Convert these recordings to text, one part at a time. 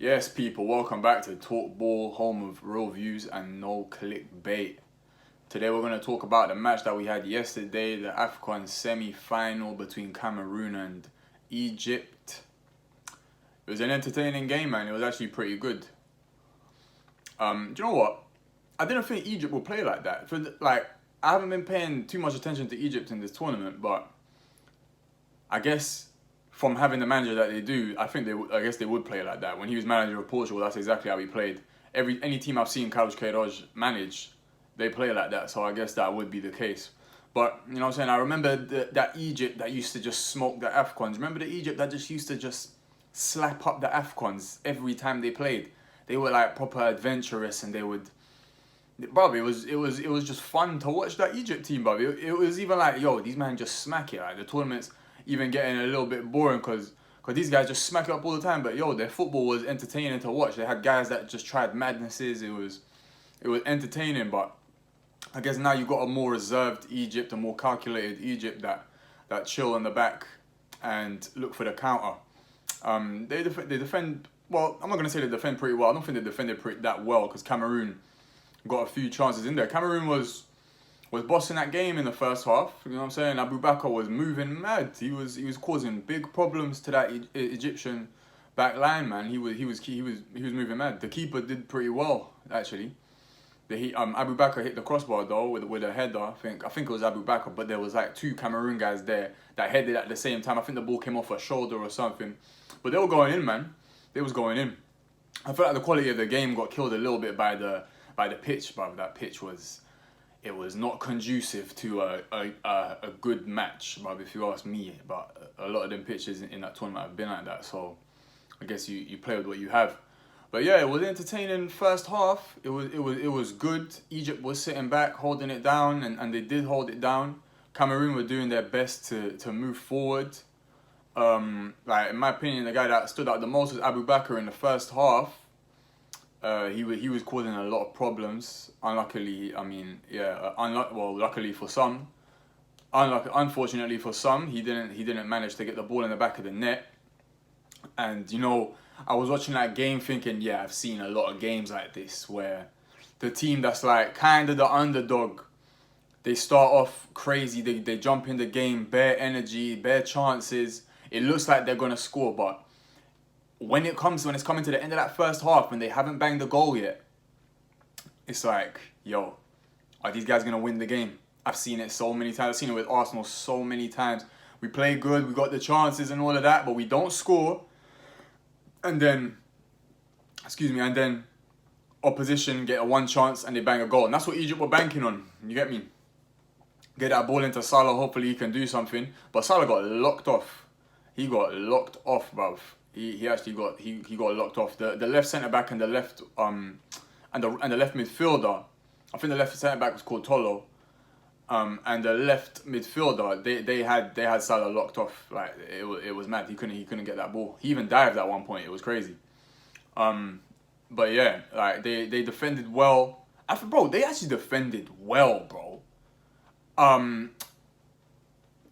Yes, people, welcome back to TalkBall, home of real views and no clickbait. Today we're going to talk about the match that we had yesterday, the AFCON Semi Final between Cameroon and Egypt. It was an entertaining game, man. It was actually pretty good. Do you know what? I didn't think Egypt would play like that. I haven't been paying too much attention to Egypt in this tournament, but I guess from having the manager that they do, I guess they would play like that. When he was manager of Portugal, that's exactly how he played. Any team I've seen Carlos Queiroz manage, they play like that. So I guess that would be the case. But you know what I'm saying? I remember that Egypt that used to just smoke the AFCONs. Remember the Egypt that just used to just slap up the AFCONs every time they played. They were like proper adventurous, and they would. Bro, it was just fun to watch that Egypt team, bro. It was even like, yo, these men just smack it. Like the tournament's even getting a little bit boring because these guys just smack it up all the time. But yo, their football was entertaining to watch. They had guys that just tried madnesses. It was entertaining, but I guess now you've got a more reserved Egypt, a more calculated Egypt that chill in the back and look for the counter. They defend. Well, I'm not gonna say they defend pretty well. I don't think they defended that well because Cameroon got a few chances in there. Cameroon was bossing that game in the first half. You know what I'm saying? Abu Bakr was moving mad. He was causing big problems to that Egyptian back line, man. He was moving mad. The keeper did pretty well actually. Abu Bakr hit the crossbar though with a header. I think it was Abu Bakr, but there was like two Cameroon guys there that headed at the same time. I think the ball came off a shoulder or something, but they were going in, man. They was going in. I feel like the quality of the game got killed a little bit by the pitch, but that pitch was not conducive to a good match, but if you ask me. But a lot of them pitches in that tournament have been like that, so I guess you play with what you have. But yeah, it was entertaining first half. It was good. Egypt was sitting back, holding it down, and they did hold it down. Cameroon were doing their best to move forward. Like in my opinion, the guy that stood out the most was Abu Bakr in the first half. He was causing a lot of problems. Unluckily, I mean, yeah, luckily for some, unfortunately for some, he didn't manage to get the ball in the back of the net. And you know, I was watching that game thinking, yeah, I've seen a lot of games like this where the team that's like kind of the underdog, they start off crazy. They jump in the game, bare energy, bare chances. It looks like they're gonna score, but when it's coming to the end of that first half and they haven't banged the goal yet, it's like, yo, are these guys gonna win the game? I've seen it so many times. I've seen it with Arsenal so many times. We play good, we got the chances and all of that, but we don't score. And then opposition get a one chance and they bang a goal. And that's what Egypt were banking on. You get me? Get that ball into Salah, hopefully he can do something. But Salah got locked off. He got locked off, bruv. He got locked off. The left centre back and the left and the left midfielder. I think the left centre back was called Tolo. And the left midfielder, they had Salah locked off. Like it was mad. He couldn't get that ball. He even dived at one point. It was crazy. But yeah, like they defended well. Bro, they actually defended well, bro.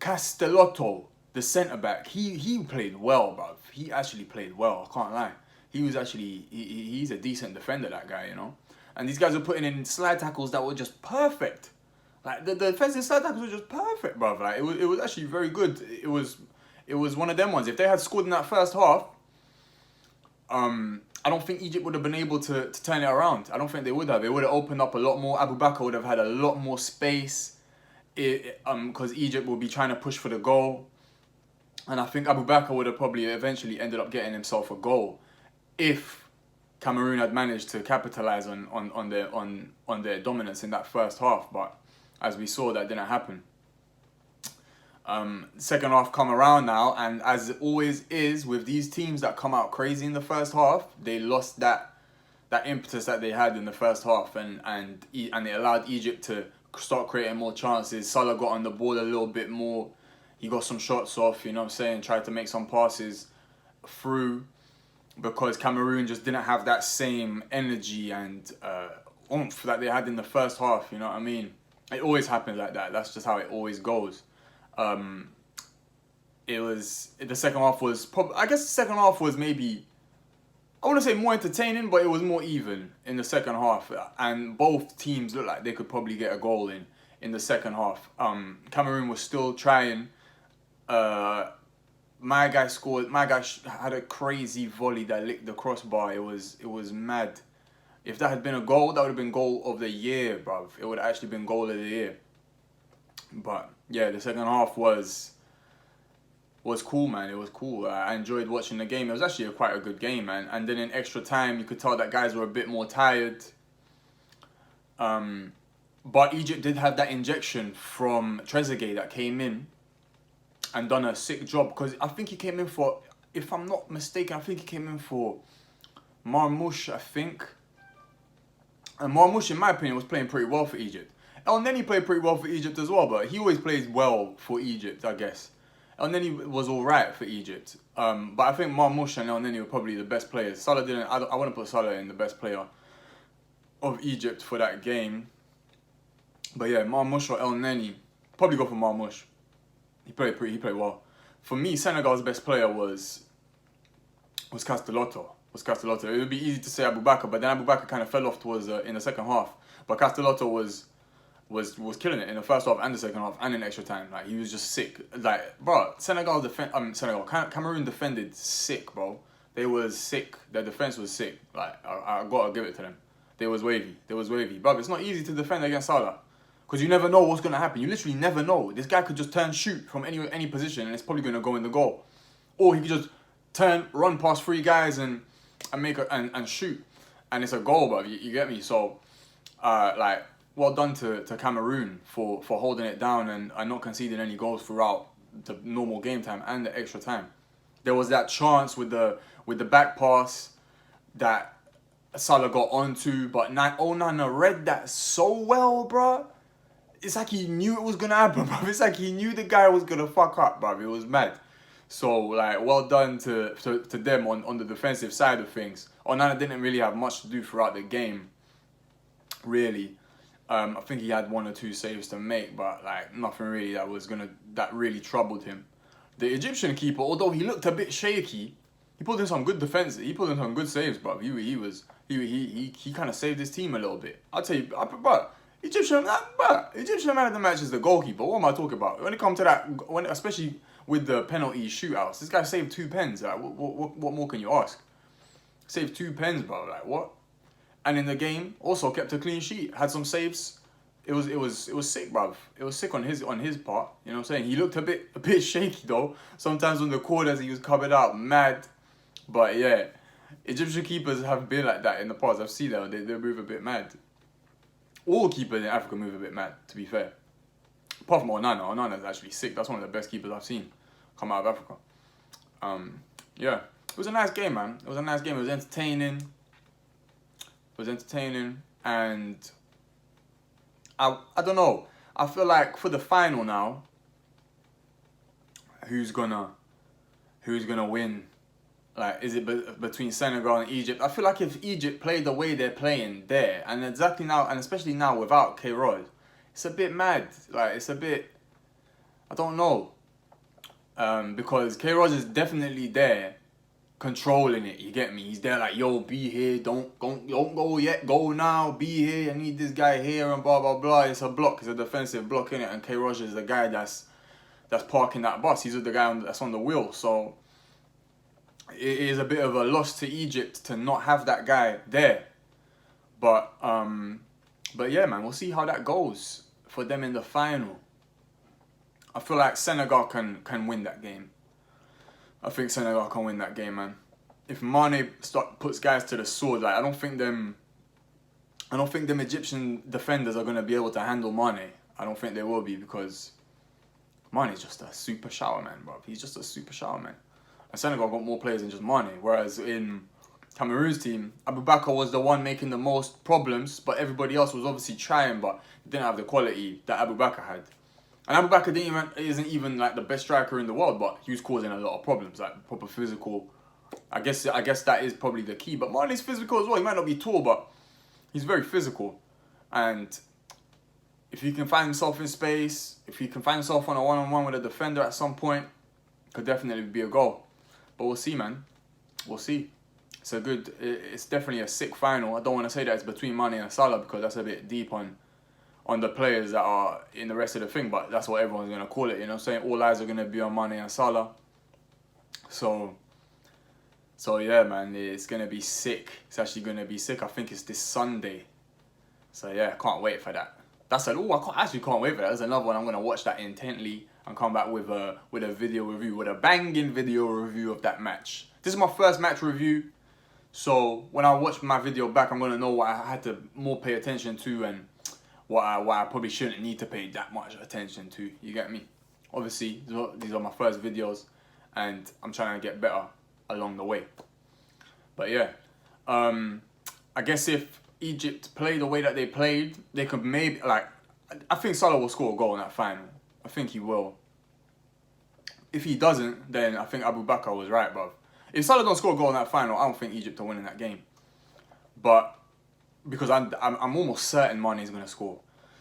Castellotto, the centre back, he played well, bro. He actually played well. I can't lie. He was actually he's a decent defender, that guy, you know. And these guys were putting in slide tackles that were just perfect. Like the defensive slide tackles were just perfect, bro. Like it was actually very good. It was one of them ones. If they had scored in that first half, I don't think Egypt would have been able to turn it around. I don't think they would have. It would have opened up a lot more. Abu Bakr would have had a lot more space. Because Egypt will be trying to push for the goal. And I think Abu Bakr would have probably eventually ended up getting himself a goal if Cameroon had managed to capitalize on their dominance in that first half. But as we saw, that didn't happen. Second half come around now, and as it always is with these teams that come out crazy in the first half, they lost that impetus that they had in the first half, and it allowed Egypt to start creating more chances. Salah got on the ball a little bit more. He got some shots off, you know what I'm saying, tried to make some passes through, because Cameroon just didn't have that same energy and oomph that they had in the first half, you know what I mean? It always happens like that. That's just how it always goes. The second half was maybe, I wouldn't say more entertaining, but it was more even in the second half. And both teams looked like they could probably get a goal in the second half. Cameroon was still trying. My guy scored. My guy had a crazy volley that licked the crossbar. It was mad. If that had been a goal, that would have been goal of the year, bruv. It would have actually been goal of the year. But yeah, the second half was cool, man. It was cool. I enjoyed watching the game. It was actually quite a good game, man. And then in extra time, you could tell that guys were a bit more tired. But Egypt did have that injection from Trezeguet that came in and done a sick job. Because I think he came in for, if I'm not mistaken, I think he came in for Marmoush, I think. And Marmoush, in my opinion, was playing pretty well for Egypt. El Neni played pretty well for Egypt as well, but he always plays well for Egypt, I guess. El Neni was alright for Egypt. But I think Marmoush and El Neni were probably the best players. Salah didn't, I wouldn't put Salah in the best player of Egypt for that game. But yeah, Marmoush or El Neni, probably go for Marmoush. He played well. For me, Senegal's best player was Castellotto. It would be easy to say Abu Bakr, but then Abu Bakr kind of fell off towards in the second half. But Castellotto was killing it in the first half and the second half and in extra time. Like, he was just sick. Like, bro, Cameroon defended sick, bro. They was sick. Their defense was sick. Like, I gotta give it to them. They was wavy. Bro, it's not easy to defend against Salah. Because you never know what's going to happen. You literally never know. This guy could just turn, shoot from any position, and it's probably going to go in the goal. Or he could just turn, run past three guys and shoot. And it's a goal, bro. You get me? So, like, well done to Cameroon for holding it down and not conceding any goals throughout the normal game time and the extra time. There was that chance with the back pass that Salah got onto, but Onana read that so well, bro. It's like he knew it was going to happen, bro. It's like he knew the guy was going to fuck up, bro. It was mad. So, like, well done to them on the defensive side of things. Onana didn't really have much to do throughout the game, really. I think he had one or two saves to make, but like nothing really that really troubled him. The Egyptian keeper, although he looked a bit shaky, he pulled in some good defense. He pulled in some good saves, bro. He kind of saved his team a little bit. I'll tell you, bro. Egyptian man of the match is the goalkeeper. What am I talking about? When it comes to that, especially with the penalty shootouts, this guy saved 2 pens. Like, what more can you ask? Saved 2 pens, bro. Like, what? And in the game, also kept a clean sheet. Had some saves. It was sick, bruv. It was sick on his part. You know what I'm saying? He looked a bit shaky though. Sometimes on the corners he was covered up, mad. But yeah, Egyptian keepers have been like that in the past. I've seen that. They move a bit mad. All keepers in Africa move a bit mad, to be fair. Apart from Onana. Onana's actually sick. That's one of the best keepers I've seen come out of Africa. Yeah. It was a nice game, man. It was a nice game. It was entertaining. And I don't know. I feel like for the final now, who's gonna win? Like, is it between Senegal and Egypt? I feel like if Egypt played the way they're playing there, and exactly now, and especially now without K-Rod, it's a bit mad. Like, it's a bit, I don't know, because K-Rod is definitely there, controlling it. You get me? He's there like, yo, be here, don't go yet, go now, be here. I need this guy here and blah blah blah. It's a block. It's a defensive block, innit? And K-Rod is the guy that's parking that bus. He's the guy that's on the wheel. So it is a bit of a loss to Egypt to not have that guy there. But yeah, man, we'll see how that goes for them in the final. I feel like Senegal can win that game. I think Senegal can win that game, man. If Mane puts guys to the sword, like I don't think them Egyptian defenders are gonna be able to handle Mane. I don't think they will be, because Mane's just a super shower man, bro. He's just a super shower man. And Senegal got more players than just Mane. Whereas in Cameroon's team, Abu Bakr was the one making the most problems, but everybody else was obviously trying, but didn't have the quality that Abu Bakr had. And Abu Bakr isn't even like the best striker in the world, but he was causing a lot of problems, like proper physical. I guess that is probably the key. But Mane's physical as well. He might not be tall, but he's very physical. And if he can find himself in space, if he can find himself on a one-on-one with a defender at some point, could definitely be a goal. But we'll see, man. We'll see. It's definitely a sick final. I don't want to say that it's between Mane and Salah because that's a bit deep on the players that are in the rest of the thing, but that's what everyone's going to call it, you know what I'm saying? All eyes are going to be on Mane and Salah. So yeah, man, it's going to be sick. It's actually going to be sick. I think it's this Sunday. So yeah, can't wait for that. I can't wait for that. There's another one. I'm going to watch that intently and come back with a video review, with a banging video review of that match. This is my first match review. So when I watch my video back, I'm going to know what I had to more pay attention to and what I probably shouldn't need to pay that much attention to. You get me? Obviously, these are my first videos and I'm trying to get better along the way. But yeah, I guess if Egypt play the way that they played, they could maybe, like, I think Salah will score a goal in that final. I think he will. If he doesn't, then I think Abu Bakr was right, bruv. If Salah don't score a goal in that final, I don't think Egypt are winning that game. But because I'm almost certain Mane is gonna score.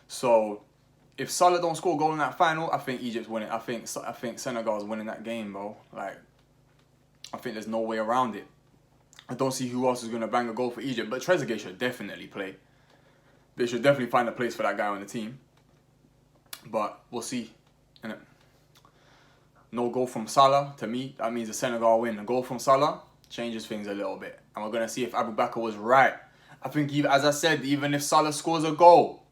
So if Salah don't score a goal in that final, I think Egypt's winning. I think Senegal's winning that game, bro. Like, I think there's no way around it. I don't see who else is gonna bang a goal for Egypt, but Trezeguet should definitely play. They should definitely find a place for that guy on the team. But we'll see. Innit? No goal from Salah, to me, that means the Senegal win. A goal from Salah changes things a little bit. And we're going to see if Abu Bakr was right. I think, as I said, even if Salah scores a goal,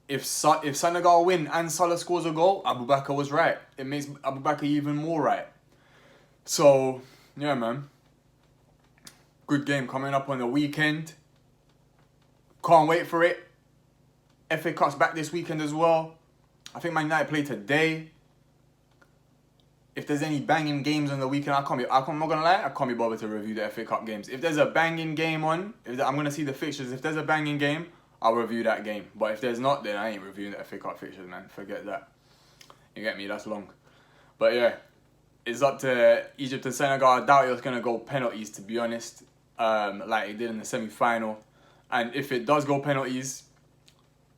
if Senegal win and Salah scores a goal, Abu Bakr was right. It makes Abu Bakr even more right. So, yeah, man. Good game coming up on the weekend. Can't wait for it. FA Cup's back this weekend as well. I think Man United play today. If there's any banging games on the weekend, I'm not gonna lie, I can't be bothered to review the FA Cup games. If there's a banging game on, I'm gonna see the fixtures. If there's a banging game, I'll review that game. But if there's not, then I ain't reviewing the FA Cup fixtures, man. Forget that. You get me? That's long. But yeah, it's up to Egypt and Senegal. I doubt it's gonna go penalties, to be honest, like it did in the semi-final. And if it does go penalties,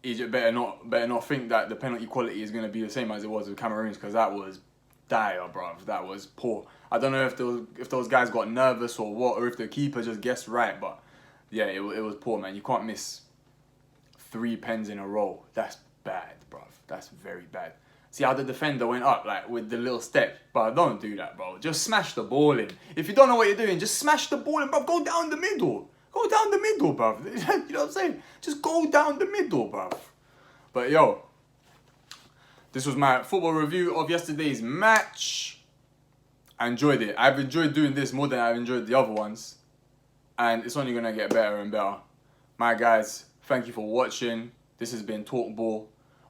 Egypt better not think that the penalty quality is gonna be the same as it was with Cameroon's, because that was dire, bruv. That was poor. I don't know if those guys got nervous or what, or if the keeper just guessed right, but yeah, it was poor, man. You can't miss 3 pens in a row. That's bad, bruv. That's very bad. See how the defender went up, like, with the little step? But don't do that, bro. Just smash the ball in. If you don't know what you're doing, just smash the ball in, bruv. Go down the middle. Go down the middle, bruv. You know what I'm saying? Just go down the middle, bruv. But, yo, this was my football review of yesterday's match. I enjoyed it. I've enjoyed doing this more than I've enjoyed the other ones. And it's only going to get better and better. My guys, thank you for watching. This has been TalkBall.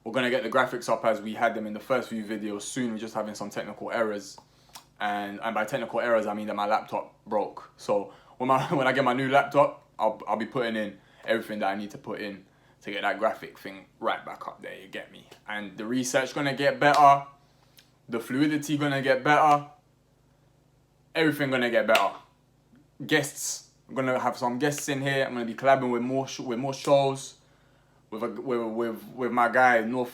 We're going to get the graphics up as we had them in the first few videos soon. We're just having some technical errors. And by technical errors, I mean that my laptop broke. So when I get my new laptop, I'll be putting in everything that I need to put in to get that graphic thing right back up there, you get me? And the research gonna get better, the fluidity gonna get better, everything gonna get better. Guests, I'm gonna have some guests in here. I'm gonna be collabing with more shows, with my guy North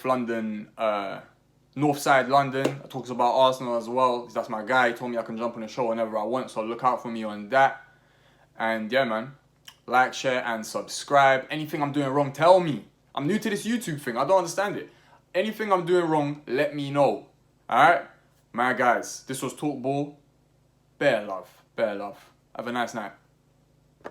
Side London. I talks about Arsenal as well. That's my guy. He told me I can jump on the show whenever I want, so look out for me on that. And yeah, man. Like, share, and subscribe. Anything I'm doing wrong, tell me. I'm new to this YouTube thing. I don't understand it. Anything I'm doing wrong, let me know. Alright? My guys, this was TalkBall. Bear love. Bear love. Have a nice night.